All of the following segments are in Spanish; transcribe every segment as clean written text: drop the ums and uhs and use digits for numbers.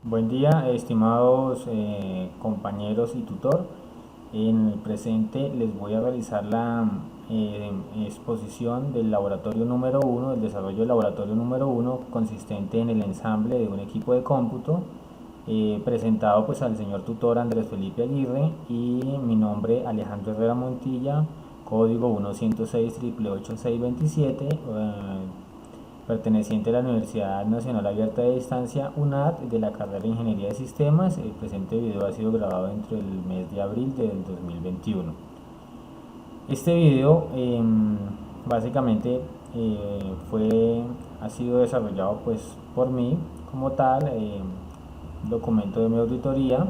Buen día, estimados compañeros y tutor. En el presente les voy a realizar la exposición del laboratorio número uno, del desarrollo del laboratorio número uno, consistente en el ensamble de un equipo de cómputo, presentado pues al señor tutor Andrés Felipe Aguirre y mi nombre Alejandro Herrera Montilla, código 106 perteneciente a la Universidad Nacional Abierta de Distancia UNAD de la carrera de Ingeniería de Sistemas. El presente video ha sido grabado entre el mes de abril del 2021. Este video básicamente ha sido desarrollado pues por mí como tal, documento de mi auditoría.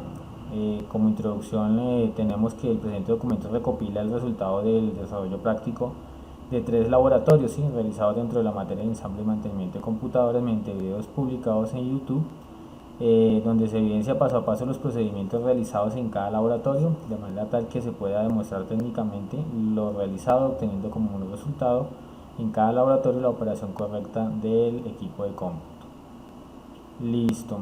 Como introducción tenemos que el presente documento recopila el resultado del desarrollo práctico de tres laboratorios, ¿sí?, realizados dentro de la materia de ensamble y mantenimiento de computadores mediante videos publicados en YouTube, donde se evidencia paso a paso los procedimientos realizados en cada laboratorio, de manera tal que se pueda demostrar técnicamente lo realizado, obteniendo como un resultado en cada laboratorio la operación correcta del equipo de cómputo. Listo.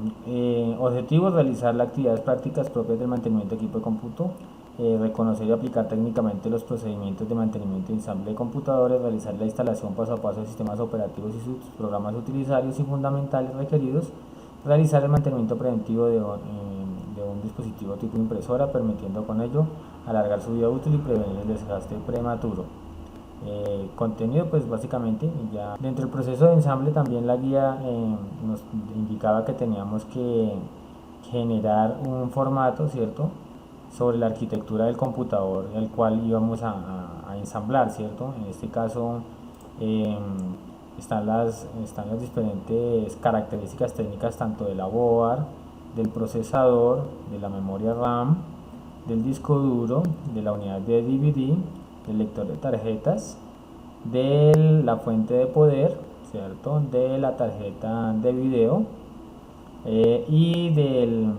Objetivo: realizar las actividades prácticas propias del mantenimiento de equipo de cómputo, reconocer y aplicar técnicamente los procedimientos de mantenimiento y ensamble de computadores, realizar la instalación paso a paso de sistemas operativos y sus programas utilitarios y fundamentales requeridos, realizar el mantenimiento preventivo de un dispositivo tipo impresora, permitiendo con ello alargar su vida útil y prevenir el desgaste prematuro. Contenido pues básicamente ya dentro del proceso de ensamble también la guía nos indicaba que teníamos que generar un formato, cierto, sobre la arquitectura del computador el cual íbamos a ensamblar, cierto. En este caso eh, están las diferentes características técnicas tanto de la board, del procesador, de la memoria RAM, del disco duro, de la unidad de DVD, del lector de tarjetas, de la fuente de poder, ¿cierto?, de la tarjeta de video, y de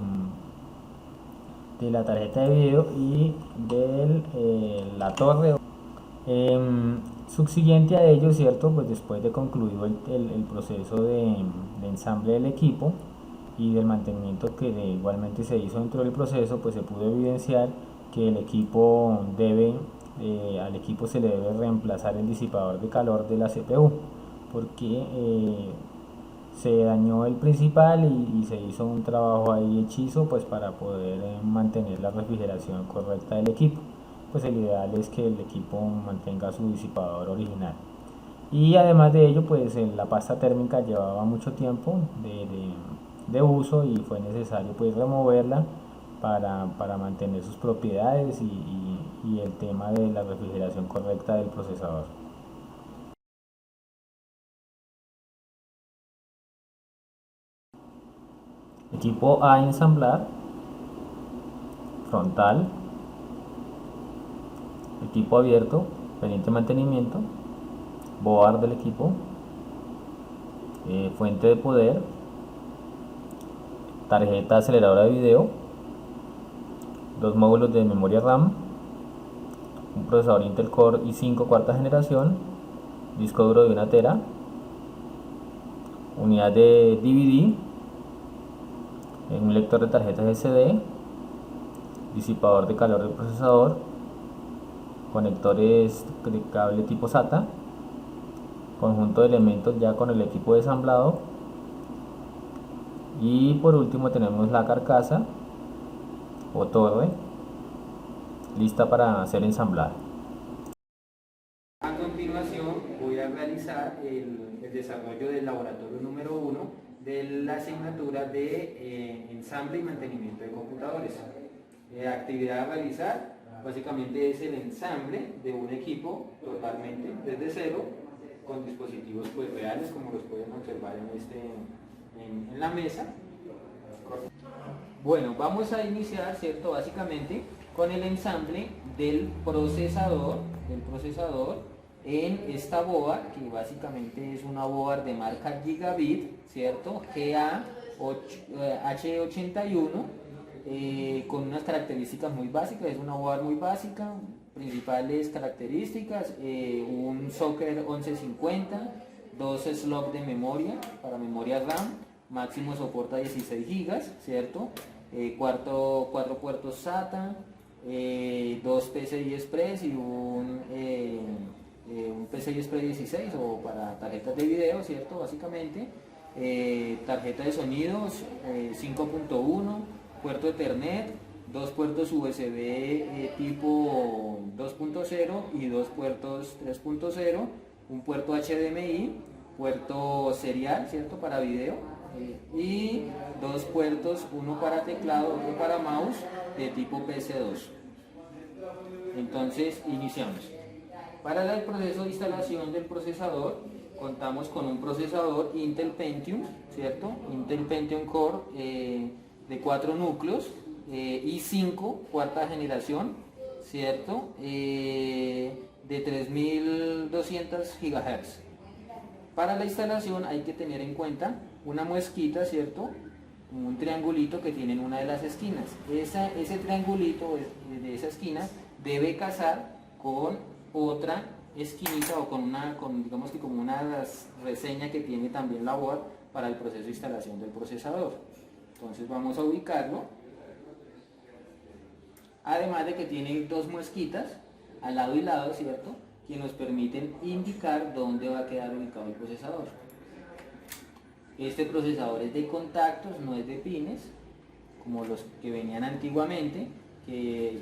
la tarjeta de video y de la torre. Subsiguiente a ello, ¿cierto? Pues después de concluido el proceso de ensamble del equipo y del mantenimiento que igualmente se hizo dentro del proceso, pues se pudo evidenciar que al equipo se le debe reemplazar el disipador de calor de la CPU, porque se dañó el principal y se hizo un trabajo ahí hechizo pues para poder mantener la refrigeración correcta del equipo. Pues el ideal es que el equipo mantenga su disipador original. Y además de ello, pues la pasta térmica llevaba mucho tiempo de uso y fue necesario pues removerla para mantener sus propiedades y el tema de la refrigeración correcta del procesador. Equipo a ensamblar: frontal, equipo abierto, pendiente de mantenimiento, board del equipo, fuente de poder, tarjeta aceleradora de video, dos módulos de memoria RAM, un procesador Intel Core i5 cuarta generación, disco duro de 1 TB, unidad de DVD, un lector de tarjetas SD, disipador de calor del procesador, conectores de cable tipo SATA, conjunto de elementos ya con el equipo desamblado, y por último tenemos la carcasa o torre lista para ser ensamblada. A continuación voy a realizar el desarrollo del laboratorio número uno de la asignatura de ensamble y mantenimiento de computadores. Actividad a realizar básicamente es el ensamble de un equipo totalmente desde cero con dispositivos pues reales, como los pueden observar en la mesa. Bueno, vamos a iniciar, ¿cierto? Básicamente con el ensamble del procesador en esta board, que básicamente es una board de marca Gigabit, ¿cierto? H81, con unas características muy básicas. Es una board muy básica, principales características: un socket 1150, dos slots de memoria para memoria RAM, máximo soporta 16 GB, ¿cierto? Cuatro puertos SATA, dos PCI Express y un PCI Express 16 o para tarjetas de video, ¿cierto? Básicamente. Tarjeta de sonidos 5.1, puerto Ethernet, dos puertos USB tipo 2.0 y dos puertos 3.0, un puerto HDMI, puerto serial, ¿cierto? Para video, y dos puertos, uno para teclado, otro para mouse de tipo PC2. Entonces iniciamos. Para el proceso de instalación del procesador contamos con un procesador Intel Pentium, ¿cierto? Intel Pentium Core de 4 núcleos, i5 cuarta generación, ¿cierto? De 3200 GHz. Para la instalación hay que tener en cuenta una muesquita, ¿cierto? Un triangulito que tiene en una de las esquinas. Ese triangulito de esa esquina debe casar con otra esquinita o digamos que como una reseña que tiene también la board para el proceso de instalación del procesador. Entonces vamos a ubicarlo. Además de que tiene dos muesquitas al lado y lado, ¿cierto? Que nos permiten indicar dónde va a quedar ubicado el procesador. Este procesador es de contactos, no es de pines, como los que venían antiguamente,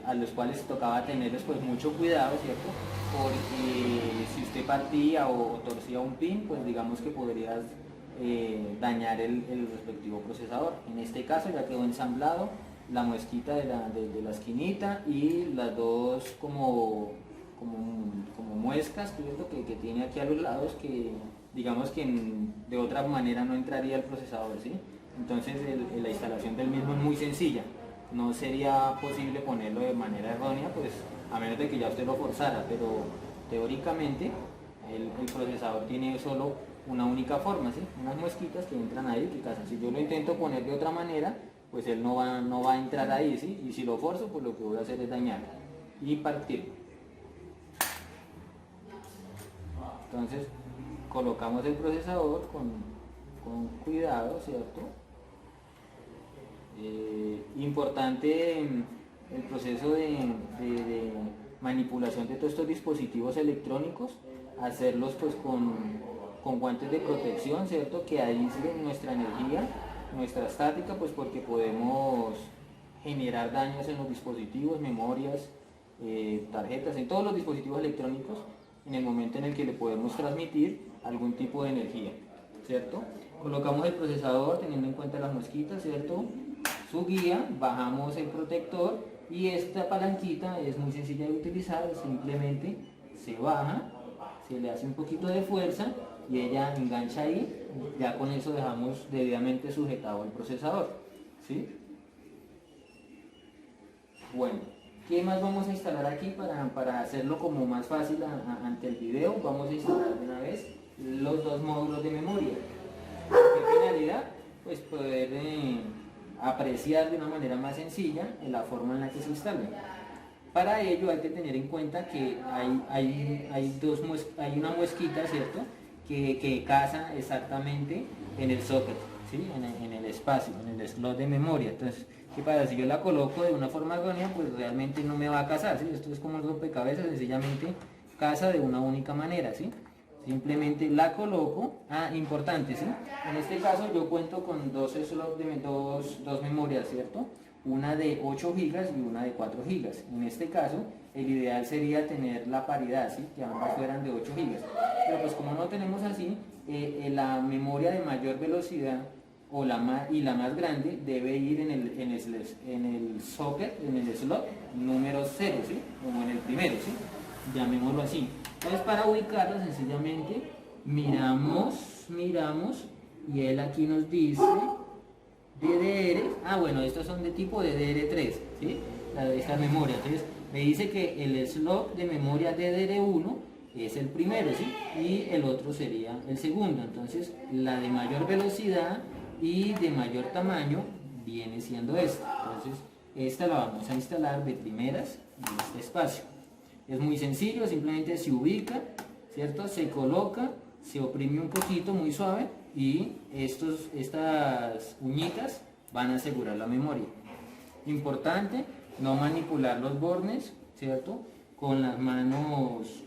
a los cuales tocaba tenerles pues mucho cuidado, ¿cierto? Porque si usted partía o torcía un pin, pues digamos que podrías dañar el respectivo procesador. En este caso ya quedó ensamblado la muesquita de la esquinita y las dos como muescas, ¿cierto? que tiene aquí a los lados, que digamos que de otra manera no entraría el procesador, ¿sí? Entonces la instalación del mismo es muy sencilla. No sería posible ponerlo de manera errónea, pues a menos de que ya usted lo forzara, pero teóricamente el procesador tiene solo una única forma, ¿sí? Unas muesquitas que entran ahí, que casan. Si yo lo intento poner de otra manera, pues él no va a entrar ahí, ¿sí? Y si lo forzo, pues lo que voy a hacer es dañar y partir. Entonces colocamos el procesador con cuidado, ¿cierto? Importante el proceso de manipulación de todos estos dispositivos electrónicos, hacerlos pues con guantes de protección, ¿cierto? Que aíslen nuestra energía, nuestra estática, pues porque podemos generar daños en los dispositivos, memorias, tarjetas, en todos los dispositivos electrónicos, en el momento en el que le podemos transmitir algún tipo de energía, ¿cierto? Colocamos el procesador teniendo en cuenta las mosquitas, ¿cierto? Su guía, bajamos el protector y esta palanquita es muy sencilla de utilizar, simplemente se baja, se le hace un poquito de fuerza y ella engancha ahí, ya con eso dejamos debidamente sujetado el procesador, ¿sí? Bueno, ¿qué más vamos a instalar aquí para hacerlo como más fácil ante el video? Vamos a instalar de una vez los dos módulos de memoria. ¿Qué finalidad? Pues poder apreciar de una manera más sencilla la forma en la que se instalan. Para ello hay que tener en cuenta que hay una muesquita, ¿cierto? Que casa exactamente en el socket, ¿sí? en el espacio, en el slot de memoria. Entonces, ¿qué pasa? Si yo la coloco de una forma errónea, pues realmente no me va a casar, ¿sí? Esto es como el rompecabezas, sencillamente casa de una única manera, ¿sí? Simplemente la coloco. Importante, ¿sí? En este caso yo cuento con dos slots de dos memorias, ¿cierto? Una de 8 GB y una de 4 GB. En este caso, el ideal sería tener la paridad, ¿sí? Que ambas fueran de 8 GB. Pero pues como no tenemos así, la memoria de mayor velocidad y la más grande debe ir en el socket, en el slot número 0, ¿sí? Como en el primero, ¿sí? Llamémoslo así. Entonces para ubicarlo sencillamente miramos y él aquí nos dice DDR, bueno, estos son de tipo DDR3, ¿sí? Esta memoria. Entonces me dice que el slot de memoria DDR1 es el primero, ¿sí? Y el otro sería el segundo. Entonces la de mayor velocidad y de mayor tamaño viene siendo esta. Entonces esta la vamos a instalar de primeras en este espacio. Es muy sencillo, simplemente se ubica, ¿cierto? Se coloca, se oprime un poquito, muy suave, y estas uñitas van a asegurar la memoria. Importante, no manipular los bornes, ¿cierto? Con las manos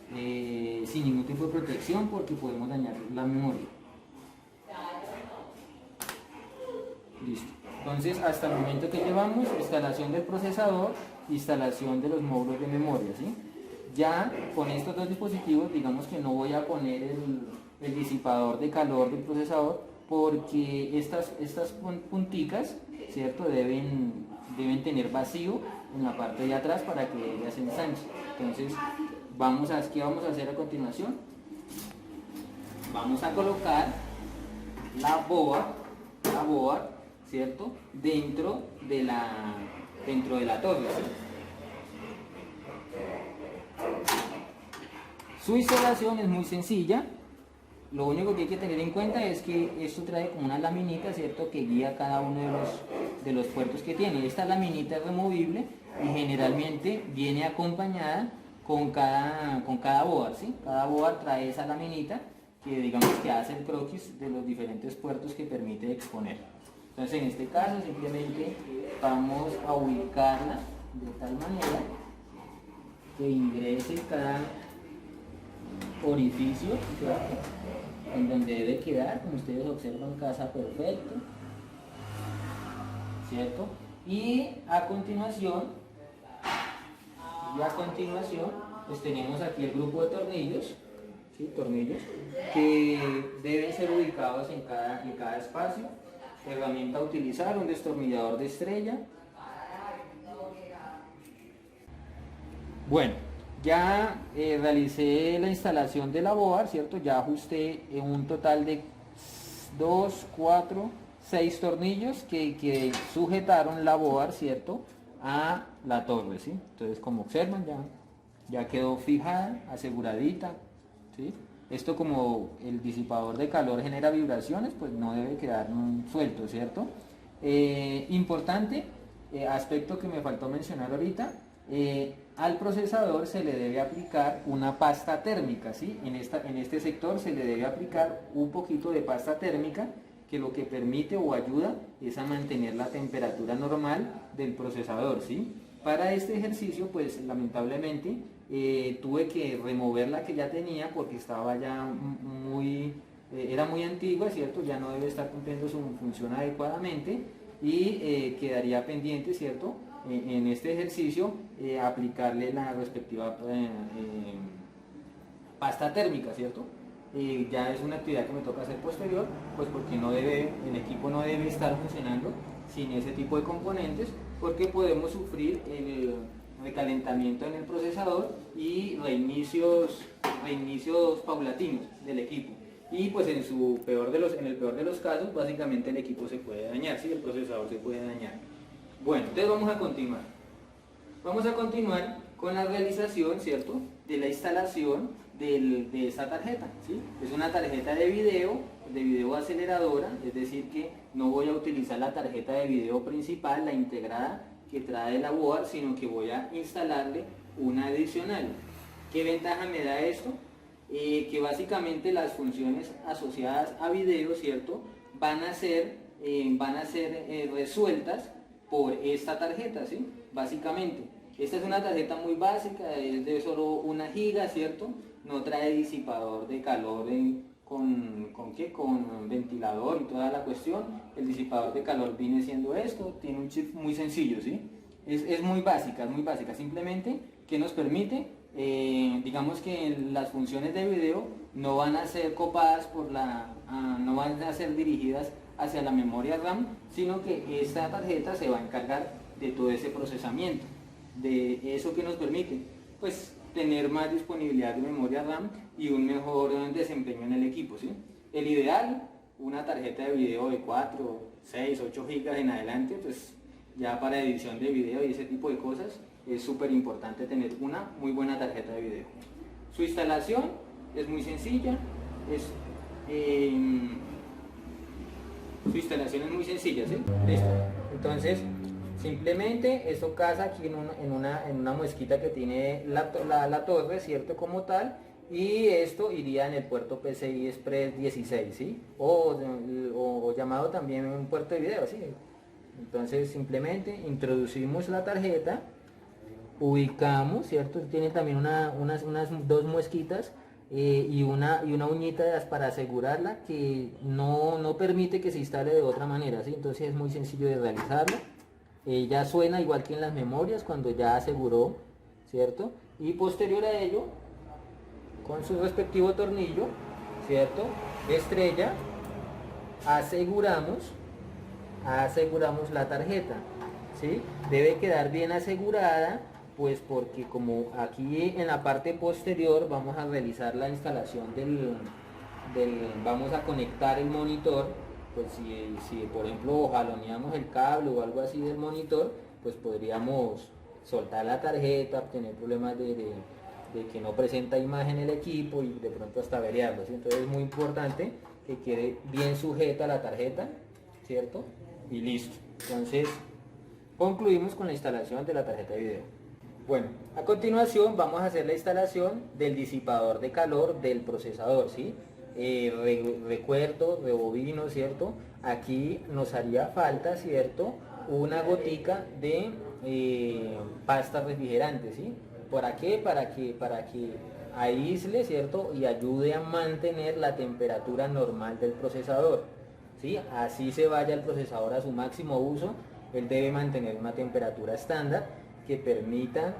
sin ningún tipo de protección, porque podemos dañar la memoria. Listo. Entonces, hasta el momento que llevamos, instalación del procesador, instalación de los módulos de memoria, ¿sí? Ya con estos dos dispositivos, digamos que no voy a poner el disipador de calor del procesador, porque estas punticas, ¿cierto? Deben tener vacío en la parte de atrás para que ellas se ensanchen. Entonces, ¿qué vamos a hacer a continuación? Vamos a colocar la board, ¿cierto? Dentro de la torre. Su instalación es muy sencilla. Lo único que hay que tener en cuenta es que esto trae como una laminita, ¿cierto? Que guía cada uno de los puertos que tiene. Esta laminita es removible y generalmente viene acompañada con cada board, ¿sí? Cada board trae esa laminita que digamos que hace el croquis de los diferentes puertos que permite exponer. Entonces en este caso simplemente vamos a ubicarla de tal manera que ingrese cada orificio, ¿cierto? En donde debe quedar, como ustedes observan, casa perfecto, ¿cierto? Y a continuación, pues tenemos aquí el grupo de tornillos, ¿sí? Tornillos que deben ser ubicados en cada espacio. Herramienta a utilizar, un destornillador de estrella. Bueno, ya realicé la instalación de la board, ¿cierto? Ya ajusté un total de 2, 4, 6 tornillos que sujetaron la board, ¿cierto? A la torre, ¿sí? Entonces, como observan, ya quedó fijada, aseguradita, ¿sí? Esto, como el disipador de calor genera vibraciones, pues no debe quedar suelto, ¿cierto? Importante, aspecto que me faltó mencionar ahorita, al procesador se le debe aplicar una pasta térmica, ¿sí? En este sector se le debe aplicar un poquito de pasta térmica, que lo que permite o ayuda es a mantener la temperatura normal del procesador, ¿sí? Para este ejercicio, pues lamentablemente tuve que remover la que ya tenía porque estaba ya era muy antigua, ¿cierto? Ya no debe estar cumpliendo su función adecuadamente y quedaría pendiente, ¿cierto? En este ejercicio aplicarle la respectiva pasta térmica, ¿cierto? Ya es una actividad que me toca hacer posterior, pues porque el equipo no debe estar funcionando sin ese tipo de componentes, porque podemos sufrir el recalentamiento en el procesador y reinicios paulatinos del equipo. Y pues en el peor de los casos, básicamente el equipo se puede dañar, ¿sí? El procesador se puede dañar. Bueno, entonces vamos a continuar. Vamos a continuar con la realización, ¿cierto?, de la instalación de esta tarjeta, ¿sí? Es una tarjeta de video aceleradora, es decir que no voy a utilizar la tarjeta de video principal, la integrada que trae la board, sino que voy a instalarle una adicional. ¿Qué ventaja me da esto? Que básicamente las funciones asociadas a video, ¿cierto?, van a ser resueltas por esta tarjeta, ¿sí? Básicamente, esta es una tarjeta muy básica, es de solo 1 giga, ¿cierto? No trae disipador de calor con ventilador y toda la cuestión. El disipador de calor viene siendo esto, tiene un chip muy sencillo, ¿sí? Es muy básica, simplemente que nos permite, digamos que las funciones de video no van a ser copadas no van a ser dirigidas hacia la memoria RAM, sino que esta tarjeta se va a encargar de todo ese procesamiento, de eso que nos permite, pues, tener más disponibilidad de memoria RAM y un mejor desempeño en el equipo, ¿sí? El ideal, una tarjeta de video de 4, 6, 8 gigas en adelante, pues ya para edición de video y ese tipo de cosas es súper importante tener una muy buena tarjeta de video. Su instalación es muy sencilla, su instalación es muy sencilla, ¿sí? Listo. Entonces, simplemente esto casa aquí en una muesquita que tiene la torre, ¿cierto? Como tal, y esto iría en el puerto PCI Express 16, ¿sí? O llamado también un puerto de video, ¿sí? Entonces simplemente introducimos la tarjeta, ubicamos, ¿cierto? Tiene también unas dos muesquitas y una uñita para asegurarla que no permite que se instale de otra manera, ¿sí? Entonces es muy sencillo de realizarlo. Ya suena igual que en las memorias cuando ya aseguró, ¿cierto? Y posterior a ello, con su respectivo tornillo, ¿cierto? Estrella, aseguramos la tarjeta, ¿sí? Debe quedar bien asegurada, pues porque como aquí en la parte posterior vamos a realizar la instalación vamos a conectar el monitor, pues si por ejemplo jaloneamos el cable o algo así del monitor, pues podríamos soltar la tarjeta, tener problemas de que no presenta imagen el equipo y de pronto hasta averiarlo, ¿sí? Entonces es muy importante que quede bien sujeta la tarjeta, ¿cierto? Y listo. Entonces concluimos con la instalación de la tarjeta de video. Bueno, a continuación vamos a hacer la instalación del disipador de calor del procesador, ¿sí? Recuerdo, rebobino, ¿cierto? Aquí nos haría falta, ¿cierto? Una gotica de pasta refrigerante, ¿sí? ¿Para qué? Para que aísle, ¿cierto? Y ayude a mantener la temperatura normal del procesador, ¿sí? Así se vaya el procesador a su máximo uso, él debe mantener una temperatura estándar que permita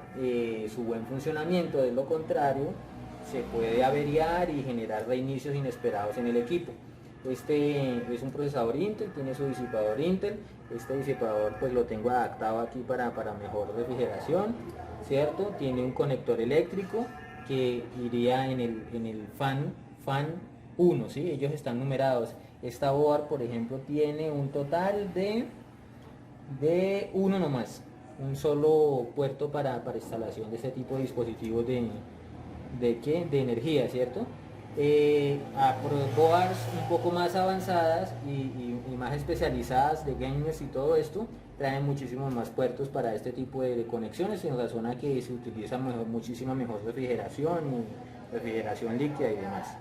su buen funcionamiento. De lo contrario, se puede averiar y generar reinicios inesperados en el equipo. Este es un procesador Intel, tiene su disipador Intel. Este disipador pues lo tengo adaptado aquí para mejor refrigeración, ¿cierto? Tiene un conector eléctrico que iría en el fan 1, ¿sí? Ellos están numerados. Esta board, por ejemplo, tiene un total de uno nomás, un solo puerto para instalación de este tipo de dispositivos de energía, ¿cierto? A boards un poco más avanzadas y más especializadas de gamers y todo esto traen muchísimos más puertos para este tipo de conexiones, en razón a que se utiliza muchísima mejor refrigeración y refrigeración líquida y demás.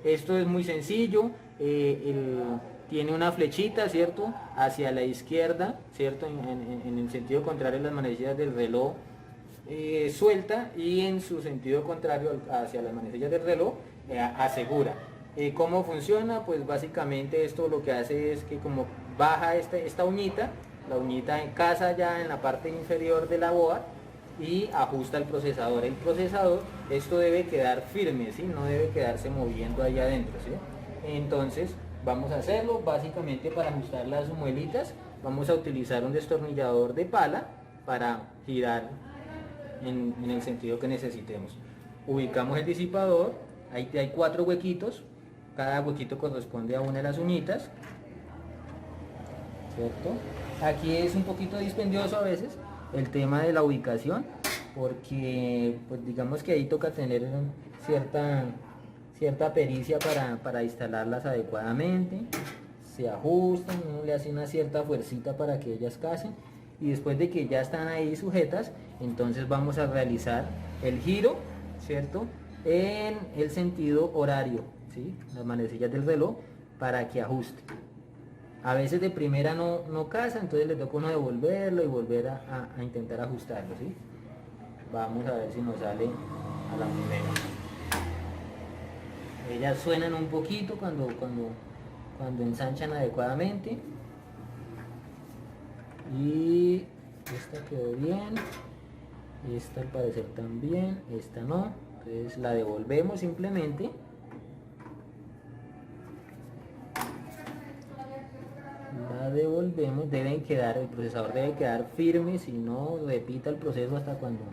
Esto es muy sencillo, tiene una flechita, ¿cierto? Hacia la izquierda, ¿cierto? En el sentido contrario, las manecillas del reloj suelta, y en su sentido contrario hacia las manecillas del reloj asegura. ¿Cómo funciona? Pues básicamente esto lo que hace es que como baja esta uñita, la uñita casa ya en la parte inferior de la board y ajusta el procesador. El procesador, esto debe quedar firme, ¿sí? No debe quedarse moviendo ahí adentro, ¿sí? Entonces vamos a hacerlo básicamente para ajustar las muelitas. Vamos a utilizar un destornillador de pala para girar en el sentido que necesitemos. Ubicamos el disipador, ahí hay 4 huequitos, cada huequito corresponde a una de las uñitas, ¿cierto? Aquí es un poquito dispendioso a veces el tema de la ubicación, porque pues digamos que ahí toca tener cierta pericia para instalarlas adecuadamente. Se ajustan, uno le hace una cierta fuercita para que ellas casen, y después de que ya están ahí sujetas, entonces vamos a realizar el giro, ¿cierto? En el sentido horario, ¿sí? Las manecillas del reloj para que ajuste. A veces de primera no casa, entonces le toca uno devolverlo y volver a intentar ajustarlo, ¿sí? Vamos a ver si nos sale a la primera. Ellas suenan un poquito cuando ensanchan adecuadamente. Y esta quedó bien, esta al parecer también, esta no, entonces la devolvemos simplemente. La devolvemos, el procesador debe quedar firme, si no repita el proceso hasta cuando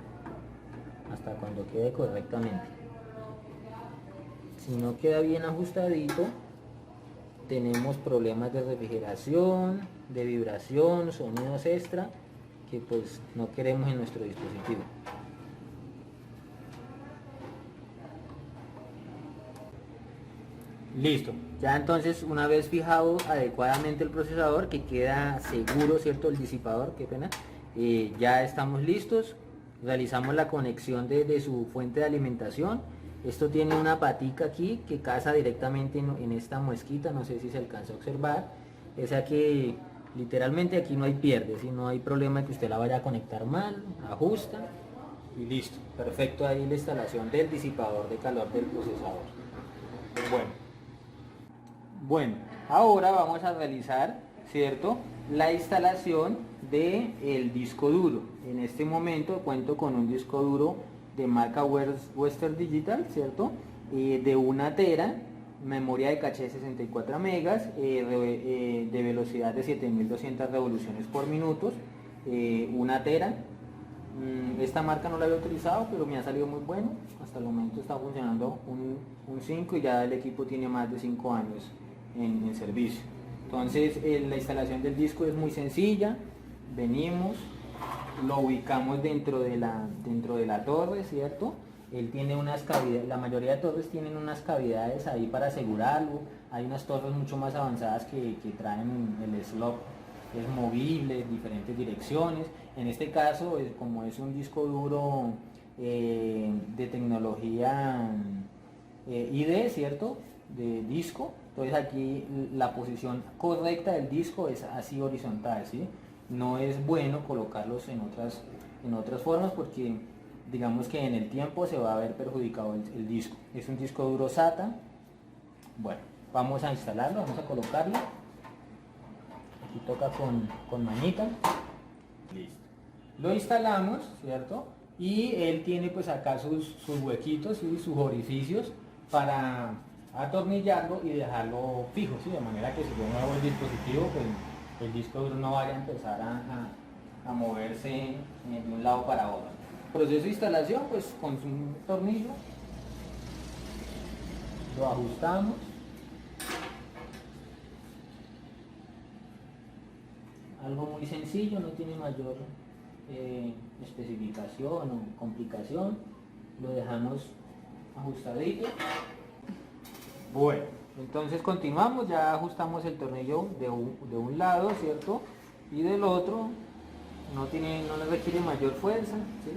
quede correctamente. Si no queda bien ajustadito, tenemos problemas de refrigeración, de vibración, sonidos extra que pues no queremos en nuestro dispositivo. Listo, ya entonces una vez fijado adecuadamente el procesador, que queda seguro, ¿cierto? El disipador, qué pena, ya estamos listos. Realizamos la conexión de su fuente de alimentación Esto tiene una patica aquí que casa directamente en esta muesquita, no sé si se alcanza a observar. Esa que literalmente aquí no hay pierde, ¿sí? No hay problema de que usted la vaya a conectar mal, ajusta y listo. Perfecto ahí la instalación del disipador de calor del procesador. Bueno, ahora vamos a realizar, ¿cierto?, la instalación del disco duro. En este momento cuento con un disco duro de marca Western Digital, ¿cierto?, de 1 tera, memoria de caché 64 megas, de velocidad de 7200 revoluciones por minuto, 1 tera. Esta marca no la había utilizado, pero me ha salido muy bueno. Hasta el momento está funcionando un 5 y ya el equipo tiene más de 5 años en servicio. Entonces la instalación del disco es muy sencilla. Venimos, lo ubicamos dentro de la torre, ¿cierto? Él tiene unas cavidades, la mayoría de torres tienen unas cavidades ahí para asegurarlo. Hay unas torres mucho más avanzadas que traen el slot, es movible, diferentes direcciones. En este caso, como es un disco duro de tecnología ID, ¿cierto?, de disco, entonces aquí la posición correcta del disco es así horizontal, ¿sí? No es bueno colocarlos en otras formas porque digamos que en el tiempo se va a ver perjudicado el disco. Es un disco duro SATA. Bueno, vamos a instalarlo, vamos a colocarlo. Aquí toca con manita. Listo. Lo instalamos, ¿cierto? Y él tiene pues acá sus huequitos y sus orificios para atornillarlo y dejarlo fijo, ¿sí? De manera que si yo muevo el dispositivo, pues el disco duro no vaya a empezar a moverse de un lado para otro. Proceso de instalación, pues con un tornillo lo ajustamos. Algo muy sencillo, no tiene mayor especificación o complicación. Lo dejamos ajustadito. Bueno, entonces continuamos, ya ajustamos el tornillo de un lado, ¿cierto? Y del otro no le requiere mayor fuerza, ¿sí?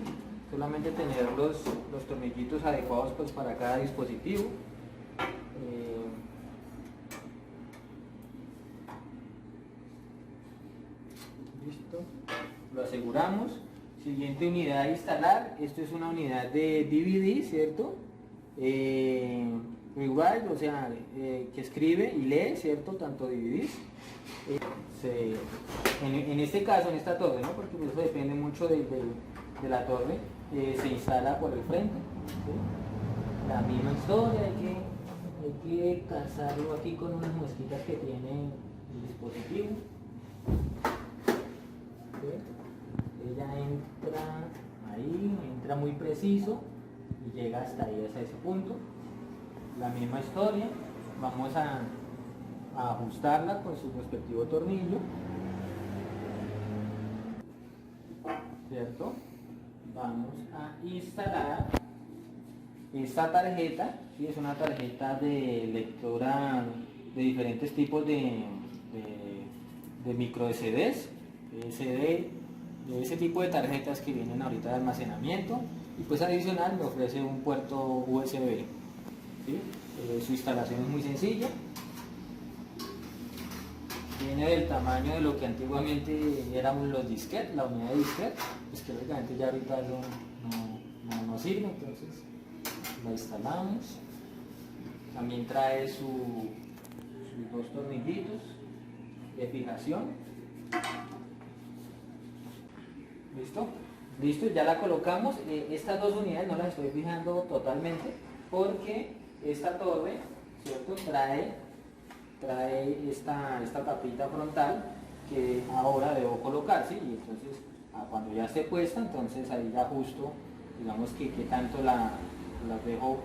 Solamente tener los tornillitos adecuados pues para cada dispositivo. Listo, lo aseguramos. Siguiente unidad a instalar, esto es una unidad de DVD, ¿cierto? Rewrite, o sea, que escribe y lee, ¿cierto? Tanto DVDs. En este caso, en esta torre, ¿no?, porque eso depende mucho de la torre, se instala por el frente, ¿sí? La misma historia, hay que casarlo aquí con unas mosquitas que tiene el dispositivo. ¿Sí? Ella entra muy preciso y llega hasta ahí, hasta ese punto. La misma historia, vamos a ajustarla con su respectivo tornillo, ¿cierto? Vamos a instalar esta tarjeta, ¿sí? Es una tarjeta de lectora de diferentes tipos de micro CDs, SD, de ese tipo de tarjetas que vienen ahorita de almacenamiento, y pues adicional me ofrece un puerto USB, ¿sí? Su instalación es muy sencilla, viene del tamaño de lo que antiguamente eran los disquetes, la unidad de disquete, pues que lógicamente ya ahorita no sirve, entonces la instalamos. También trae sus 2 tornillitos de fijación. ¿Listo? Listo, ya la colocamos. Estas 2 unidades no las estoy fijando totalmente porque esta torre, ¿cierto?, trae esta tapita frontal que ahora debo colocar, ¿sí? Y entonces cuando ya esté puesta, entonces ahí ya ajusto, digamos que tanto las dejo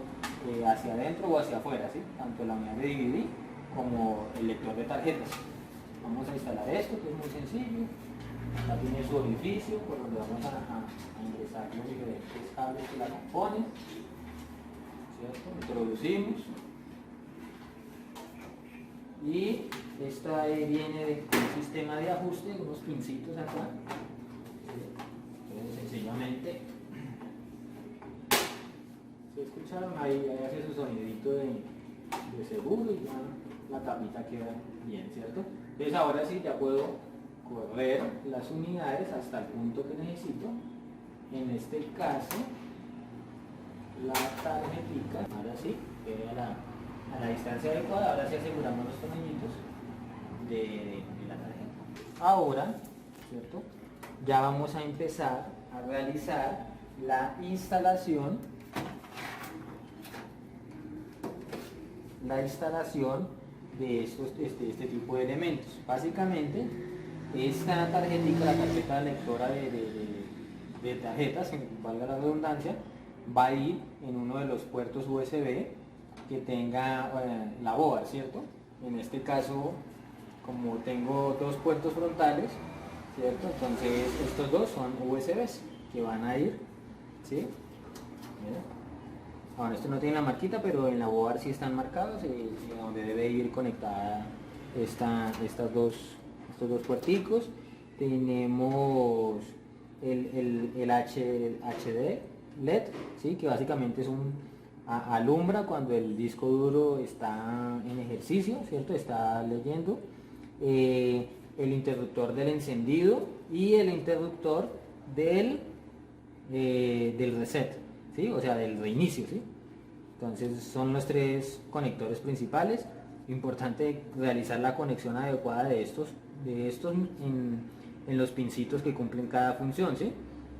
hacia adentro o hacia afuera, ¿sí? Tanto la unidad de DVD como el lector de tarjetas. Vamos a instalar esto, que es muy sencillo. Acá tiene su orificio por donde vamos a ingresar los diferentes cables que la componen, ¿cierto? Introducimos. Y esta viene de un sistema de ajuste, unos pincitos acá. Entonces sencillamente, ¿sí?, ¿Sí escucharon? Ahí hace su sonidito de seguro y ya la tapita queda bien, ¿cierto? Entonces ahora sí ya puedo correr las unidades hasta el punto que necesito. En este caso, la tarjetita, ahora sí, queda a la distancia adecuada. Ahora sí aseguramos los tornillitos de la tarjeta. Ahora, ¿cierto? Ya vamos a empezar a realizar la instalación de este tipo de elementos. Básicamente, esta tarjetita, la tarjeta lectora de tarjetas, valga la redundancia, va a ir en uno de los puertos USB que tenga la board, ¿cierto? En este caso, como tengo dos puertos frontales, ¿cierto? Entonces estos dos son USBs que van a ir, ¿sí? Mira. Ahora esto no tiene la marquita, pero en la board sí están marcados, donde debe ir conectada estos dos puerticos. Tenemos el HD LED, ¿sí? Que básicamente es alumbra cuando el disco duro está en ejercicio, ¿cierto? Está leyendo. El interruptor del encendido y el interruptor del reset, ¿sí? O sea, del reinicio, ¿sí? Entonces son los tres conectores principales. Importante realizar la conexión adecuada de estos en los pincitos que cumplen cada función, ¿sí?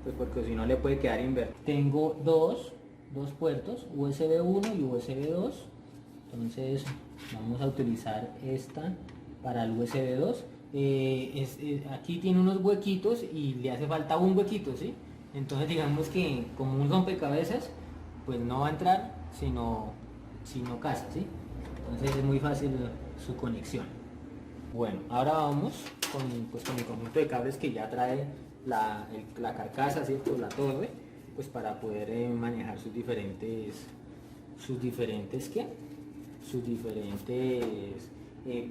Pues porque si no le puede quedar invertido. Tengo dos puertos, USB 1 y USB 2. Entonces vamos a utilizar esta para el USB 2. Aquí tiene unos huequitos y le hace falta un huequito, ¿sí? Entonces digamos que como un rompecabezas, pues no va a entrar sino casa, ¿sí? Entonces es muy fácil su conexión. Bueno, ahora vamos con el conjunto de cables que ya trae la carcasa, ¿cierto? La torre, pues para poder manejar sus diferentes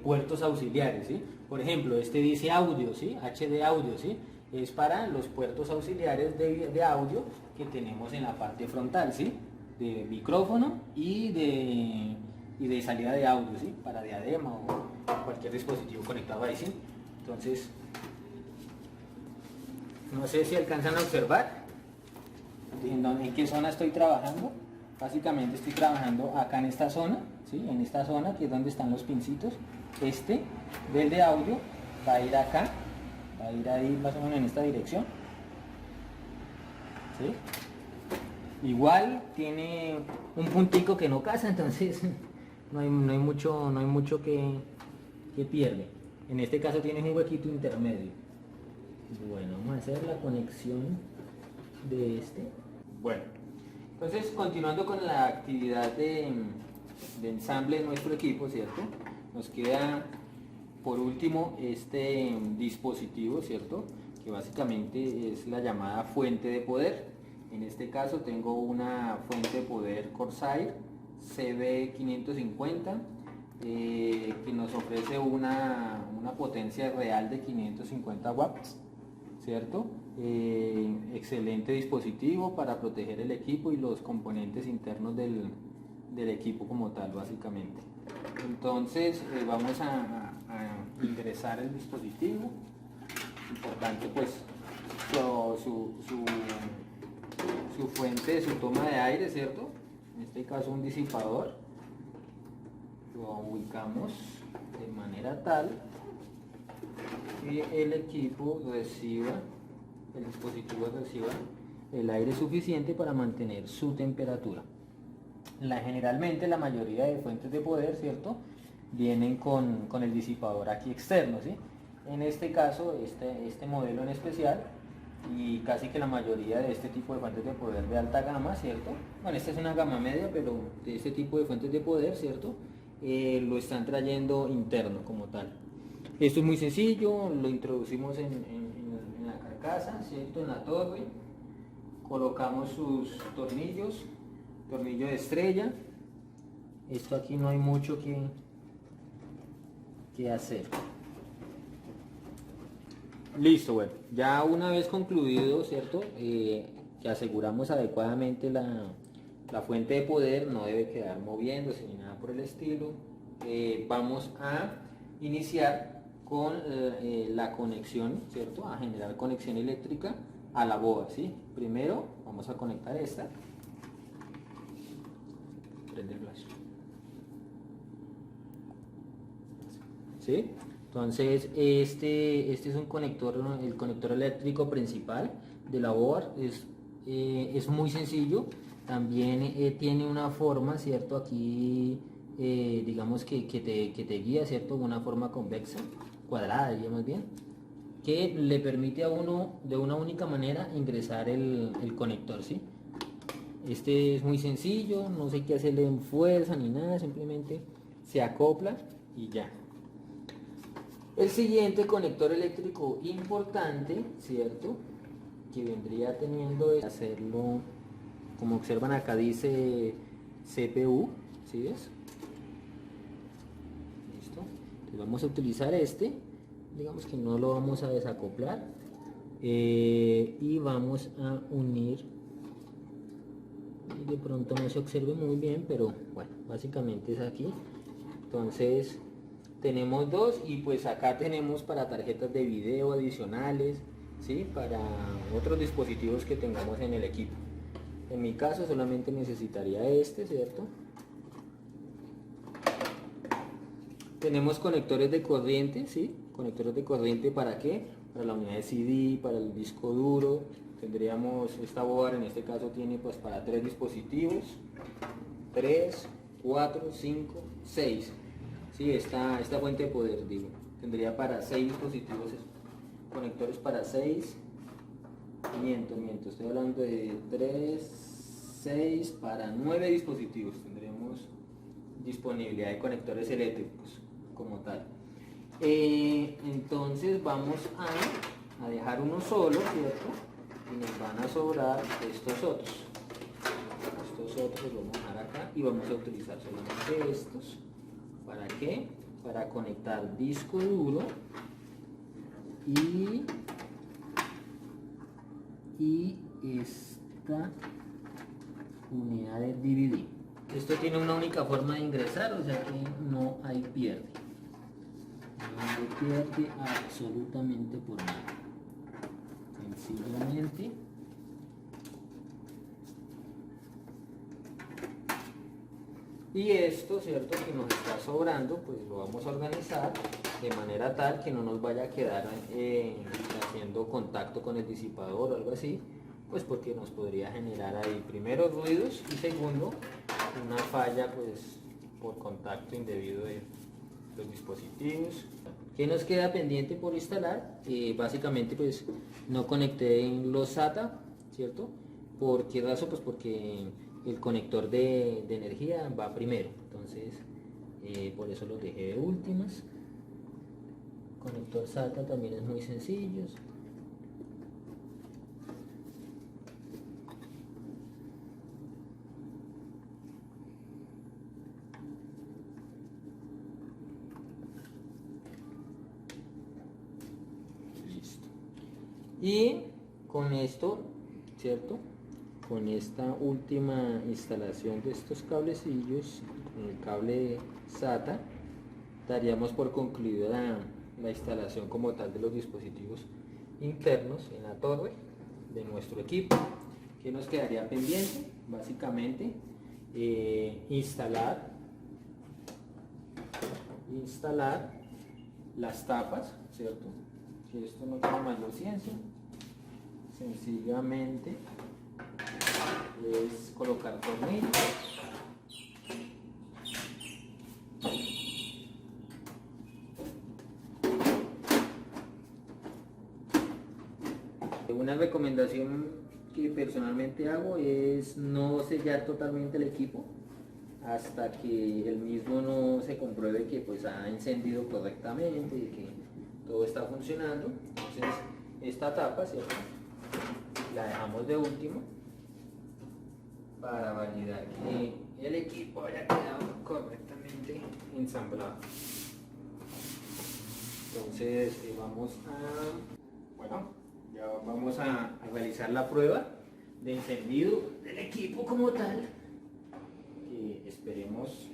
puertos auxiliares, ¿sí? Por ejemplo, este dice audio, ¿sí? HD audio, ¿sí? Es para los puertos auxiliares de audio que tenemos en la parte frontal, ¿sí? De micrófono y de salida de audio, ¿sí? Para diadema o cualquier dispositivo conectado ahí, ¿sí? Entonces, no sé si alcanzan a observar en qué zona estoy trabajando. Básicamente estoy trabajando acá en esta zona, ¿sí? En esta zona que es donde están los pincitos. Este del de audio va a ir acá, va a ir ahí más o menos en esta dirección, ¿sí? Igual tiene un puntico que no casa, entonces no hay mucho que pierde. En este caso tienes un huequito intermedio. Bueno, vamos a hacer la conexión de este. Bueno, entonces continuando con la actividad de ensamble de nuestro equipo, ¿cierto? Nos queda por último este dispositivo, ¿cierto? Que básicamente es la llamada fuente de poder. En este caso tengo una fuente de poder Corsair CB550 que nos ofrece una potencia real de 550 watts, ¿cierto? Excelente dispositivo para proteger el equipo y los componentes internos del equipo como tal, básicamente. Entonces vamos a ingresar el dispositivo. Importante pues su fuente, su toma de aire, ¿cierto? En este caso un disipador. Lo ubicamos de manera tal que el dispositivo reciba el aire suficiente para mantener su temperatura. Generalmente la mayoría de fuentes de poder, ¿cierto? Vienen con el disipador aquí externo, ¿sí? En este caso, este modelo en especial, y casi que la mayoría de este tipo de fuentes de poder de alta gama, ¿cierto? Bueno, esta es una gama media, pero de este tipo de fuentes de poder, ¿cierto? Lo están trayendo interno como tal. Esto es muy sencillo, lo introducimos en la carcasa, ¿cierto? En la torre, colocamos sus tornillos, tornillo de estrella. Esto aquí no hay mucho que hacer. Listo, bueno, ya una vez concluido, ¿cierto? Que aseguramos adecuadamente La fuente de poder no debe quedar moviéndose ni nada por el estilo. Vamos a iniciar con la conexión, ¿cierto? A generar conexión eléctrica a la boa, ¿sí? Primero vamos a conectar esta. Prende el flash. ¿Sí? Entonces este es un conector, el conector eléctrico principal de la board. Es muy sencillo. También tiene una forma, ¿cierto? Aquí digamos que te guía, ¿cierto? Una forma convexa, cuadrada, digamos bien, que le permite a uno de una única manera ingresar el conector, ¿sí? Este es muy sencillo, no sé qué hacerle en fuerza ni nada, simplemente se acopla y ya. El siguiente conector eléctrico importante, ¿cierto? Que vendría teniendo es hacerlo, como observan acá dice CPU, ¿sí ves? Listo. Entonces vamos a utilizar este, digamos que no lo vamos a desacoplar y vamos a unir. Y de pronto no se observe muy bien, pero bueno, básicamente es aquí. Entonces tenemos dos y pues acá tenemos para tarjetas de video adicionales, ¿sí? Para otros dispositivos que tengamos en el equipo. En mi caso solamente necesitaría este, ¿cierto? Tenemos conectores de corriente, ¿sí? Conectores de corriente, ¿para qué? Para la unidad de CD, para el disco duro. Tendríamos, esta board en este caso tiene pues para 3 dispositivos. 3, 4, 5, 6. Sí, esta fuente de poder, digo, tendría para 6 dispositivos, conectores para 6, miento, estoy hablando de 3, 6, para 9 dispositivos tendremos disponibilidad de conectores eléctricos como tal. Entonces vamos a dejar uno solo, ¿cierto? Y nos van a sobrar estos otros. Estos otros los vamos a dejar acá y vamos a utilizar solamente estos. ¿Para qué? Para conectar disco duro y esta unidad de DVD. Esto tiene una única forma de ingresar, o sea que no hay pierde. No hay pierde absolutamente por nada. Sencillamente y esto, ¿cierto? Que nos está sobrando, pues lo vamos a organizar de manera tal que no nos vaya a quedar haciendo contacto con el disipador o algo así, pues porque nos podría generar ahí primero ruidos y segundo una falla pues por contacto indebido de los dispositivos. ¿Qué nos queda pendiente por instalar? Básicamente pues no conecté en los SATA, ¿cierto? ¿Por qué razón? Pues porque el conector de energía va primero, entonces por eso los dejé de últimas. Conector SATA también es muy sencillo. Listo. Y con esto, ¿cierto? Con esta última instalación de estos cablecillos, con el cable SATA, daríamos por concluida la instalación como tal de los dispositivos internos en la torre de nuestro equipo. ¿Qué nos quedaría pendiente? Básicamente instalar las tapas, ¿cierto? Que esto no tiene mayor ciencia, sencillamente es colocar tornillos, una recomendación que personalmente hago es no sellar totalmente el equipo hasta que el mismo no se compruebe que pues ha encendido correctamente y que todo está funcionando. Entonces esta tapa, ¿cierto?, la dejamos de último para validar que el equipo haya quedado correctamente ensamblado. Entonces vamos a realizar la prueba de encendido del equipo como tal esperemos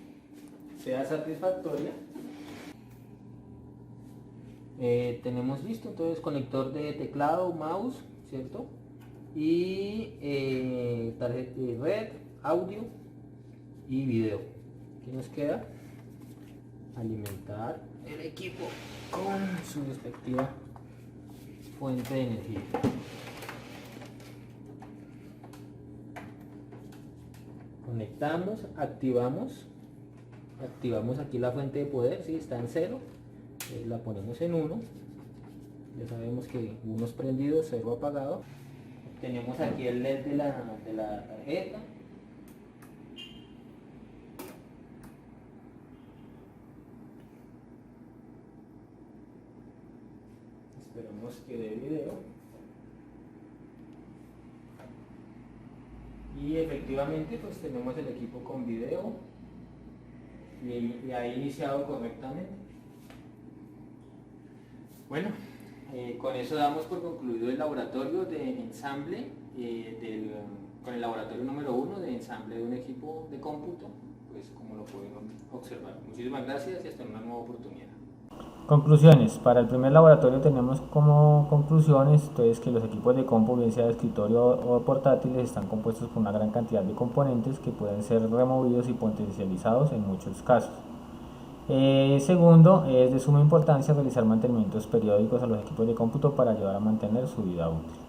sea satisfactoria. Tenemos listo entonces conector de teclado, mouse, ¿cierto? Y tarjeta de red, audio y video. ¿Qué nos queda? Alimentar el equipo con su respectiva fuente de energía. Conectamos, activamos aquí la fuente de poder, si está en 0, la ponemos en 1, ya sabemos que 1 es prendido, 0 apagado. Tenemos aquí el LED de la tarjeta. Esperamos que dé video. Y efectivamente pues tenemos el equipo con video y ha iniciado correctamente. Bueno, con eso damos por concluido el laboratorio de ensamble con el laboratorio número 1 de ensamble de un equipo de cómputo, pues como lo pudieron observar. Muchísimas gracias y hasta una nueva oportunidad. Conclusiones. Para el primer laboratorio tenemos como conclusiones entonces que los equipos de cómputo, bien sea de escritorio o portátiles, están compuestos por una gran cantidad de componentes que pueden ser removidos y potencializados en muchos casos. Segundo, es de suma importancia realizar mantenimientos periódicos a los equipos de cómputo para ayudar a mantener su vida útil.